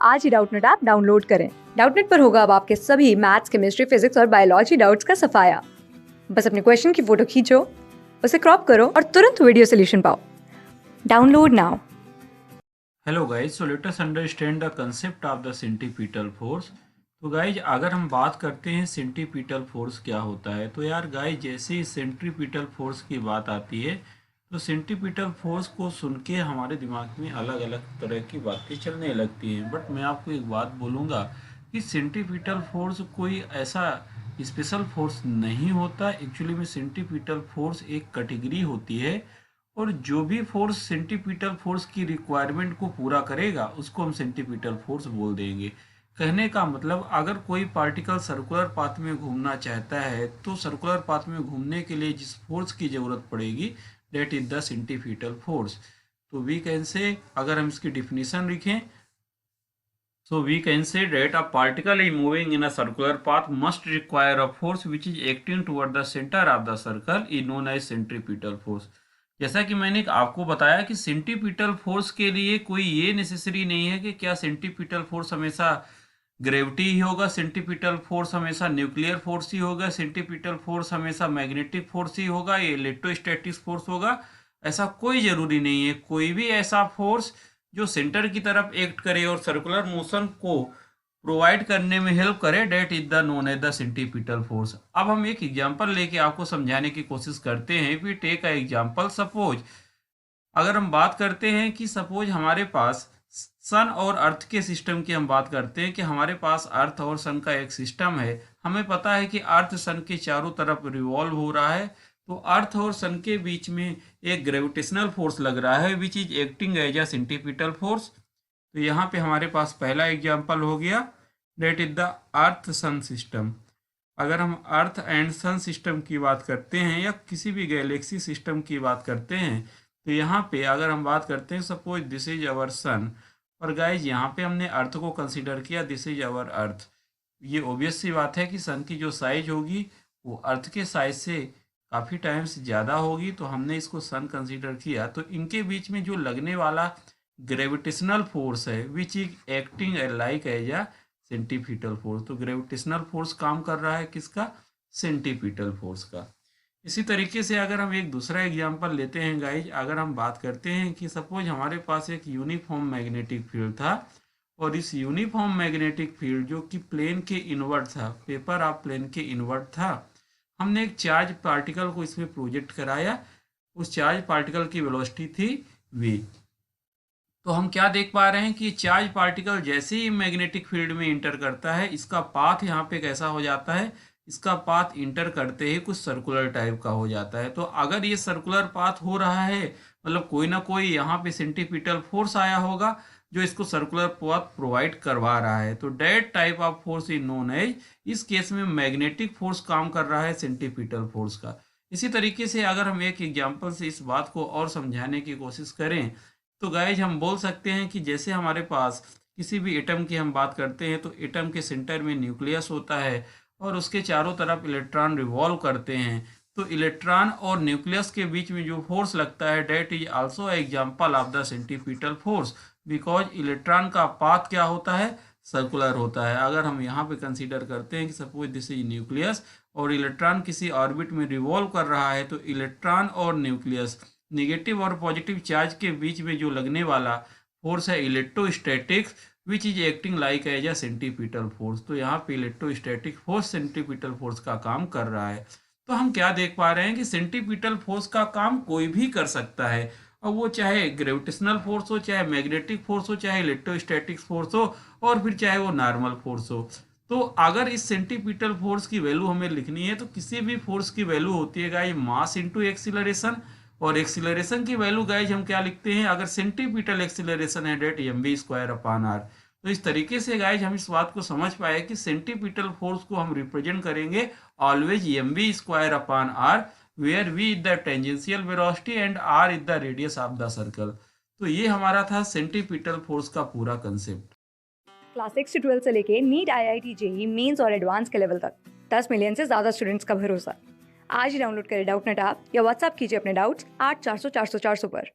आज ही Doubtnut app download करें। Doubtnut पर होगा अब आपके सभी मैथ्स, केमिस्ट्री, फिजिक्स और बायोलॉजी डाउट्स का सफाया। बस अपने क्वेश्चन की फोटो खींचो, उसे क्रॉप करो और तुरंत वीडियो सोल्यूशन पाओ। Download now. Hello guys, so let us understand the concept of the centripetal force. तो गाइज अगर हम बात करते हैं सेंटीपीटल फोर्स क्या होता है, तो यार गाइज जैसे ही सेंट्रीपीटल फोर्स की बात आती है तो सेंटीपीटल फोर्स को सुन के हमारे दिमाग में अलग अलग तरह की बातें चलने लगती हैं। बट मैं आपको एक बात बोलूँगा कि सेंटीपीटल फोर्स कोई ऐसा स्पेशल फोर्स नहीं होता। एक्चुअली में सेंटीपीटल फोर्स एक कैटेगरी होती है और जो भी फोर्स सेंटीपीटल फोर्स की रिक्वायरमेंट को पूरा करेगा उसको हम सेंटीपीटल फोर्स बोल देंगे। कहने का मतलब अगर कोई पार्टिकल सर्कुलर पाथ में घूमना चाहता है तो सर्कुलर पाथ में घूमने के लिए जिस फोर्स की ज़रूरत पड़ेगी that is the centripetal force. तो वी कैन से, अगर हम इसकी डिफिनीशन लिखें, so we can say that a particle is moving in a circular path must require a force which is acting toward the center of the circle is known as centripetal force। जैसा कि मैंने आपको बताया कि centripetal force के लिए कोई ये नेसेसरी नहीं है कि क्या सेंटीपीटल फोर्स हमेशा ग्रेविटी ही होगा, सेंटीपीटल फोर्स हमेशा न्यूक्लियर फोर्स ही होगा, सेंटीपीटल फोर्स हमेशा मैग्नेटिक फोर्स ही होगा, ये इलेक्ट्रोस्टैटिक फोर्स होगा। ऐसा कोई ज़रूरी नहीं है। कोई भी ऐसा फोर्स जो सेंटर की तरफ एक्ट करे और सर्कुलर मोशन को प्रोवाइड करने में हेल्प करे that is the known as the centripetal force. अब हम एक एग्जांपल लेके आपको समझाने की कोशिश करते हैं। We take a example, suppose अगर हम बात करते हैं कि सपोज हमारे पास सन और अर्थ के सिस्टम की हम बात करते हैं कि हमारे पास अर्थ और सन का एक सिस्टम है। हमें पता है कि अर्थ सन के चारों तरफ रिवॉल्व हो रहा है, तो अर्थ और सन के बीच में एक ग्रेविटेशनल फोर्स लग रहा है which is acting as a centripetal force. तो यहाँ पे हमारे पास पहला एग्जांपल हो गया, that is the earth sun system. अगर हम अर्थ एंड सन सिस्टम की बात करते हैं या किसी भी गैलेक्सी सिस्टम की बात करते हैं तो यहाँ पे अगर हम बात करते हैं, सपोज दिस इज अवर सन, और गाइज यहाँ पे हमने अर्थ को कंसीडर किया, दिस इज अवर अर्थ। ये ऑब्वियस सी बात है कि सन की जो साइज होगी वो अर्थ के साइज से काफ़ी टाइम्स ज़्यादा होगी, तो हमने इसको सन कंसीडर किया। तो इनके बीच में जो लगने वाला ग्रेविटेशनल फोर्स है which is acting like as a centripetal force. तो ग्रेविटेशनल फोर्स काम कर रहा है किसका? सेंटीपीटल फोर्स का। इसी तरीके से अगर हम एक दूसरा एग्जांपल लेते हैं गाइज, अगर हम बात करते हैं कि सपोज हमारे पास एक यूनिफॉर्म मैग्नेटिक फील्ड था और इस यूनिफॉर्म मैग्नेटिक फील्ड जो कि प्लेन के इनवर्ट था, पेपर ऑफ प्लेन के इनवर्ट था, हमने एक चार्ज पार्टिकल को इसमें प्रोजेक्ट कराया। उस चार्ज पार्टिकल की वेलोसिटी थी v। तो हम क्या देख पा रहे हैं कि चार्ज पार्टिकल जैसे ही मैग्नेटिक फील्ड में इंटर करता है इसका पाथ यहाँ पे कैसा हो जाता है, इसका पाथ इंटर करते ही कुछ सर्कुलर टाइप का हो जाता है। तो अगर ये सर्कुलर पाथ हो रहा है मतलब कोई ना कोई यहाँ पे सेंटीपीटल फोर्स आया होगा जो इसको सर्कुलर पाथ प्रोवाइड करवा रहा है। तो that type of force is known as, इस केस में मैग्नेटिक फोर्स काम कर रहा है सेंटीपीटल फोर्स का। इसी तरीके से अगर हम एक एग्जाम्पल से इस बात को और समझाने की कोशिश करें तो गाइज हम बोल सकते हैं कि जैसे हमारे पास किसी भी एटम की हम बात करते हैं तो एटम के सेंटर में न्यूक्लियस होता है और उसके चारों तरफ इलेक्ट्रॉन रिवॉल्व करते हैं। तो इलेक्ट्रॉन और न्यूक्लियस के बीच में जो फोर्स लगता है that is also example of the centripetal force, because electron का पाथ क्या होता है, सर्कुलर होता है। अगर हम यहाँ पे कंसीडर करते हैं कि सपोज दिस इज न्यूक्लियस और इलेक्ट्रॉन किसी ऑर्बिट में रिवॉल्व कर रहा है, तो इलेक्ट्रॉन और न्यूक्लियस नेगेटिव और पॉजिटिव चार्ज के बीच में जो लगने वाला फोर्स है electrostatics which is acting like as a centripetal force. तो यहाँ पे इलेक्ट्रोस्टैटिक फोर्स सेंटीपीटल फोर्स का काम कर रहा है। तो हम क्या देख पा रहे हैं कि सेंटीपीटल फोर्स का काम कोई भी कर सकता है, और वो चाहे ग्रेविटेशनल फोर्स हो, चाहे मैग्नेटिक फोर्स हो, चाहे इलेक्ट्रोस्टैटिक फोर्स हो, और फिर चाहे वो नॉर्मल फोर्स हो। तो अगर इस सेंटीपीटल फोर्स की वैल्यू हमें लिखनी है तो किसी भी फोर्स की वैल्यू होती है गाइस मास इनटू एक्सीलरेशन, और एक्सीलरेशन की वैल्यू गाइज हम क्या लिखते हैं, अगर सेंटीपीटल एक्सीलरेशन है that mv square upon R. तो इस तरीके से गाइज हम इस बात को समझ पाए कि सेंटीपीटल फोर्स को हम रिप्रेजेंट करेंगे always mv square upon R, where v is the tangential velocity and r is the radius of the circle. तो ये हमारा था सेंटीपीटल फोर्स का पूरा कंसेप्ट। क्लास 6 से 12 से लेके नीट, IIT, जेई मेंस और एडवांस के लेवल तक 10 मिलियन से ज्यादा स्टूडेंट्स का भरोसा। आज ही डाउनलोड करें डाउटनेट ऐप या व्हाट्सएप कीजिए अपने डाउट्स 8400 400 400 पर।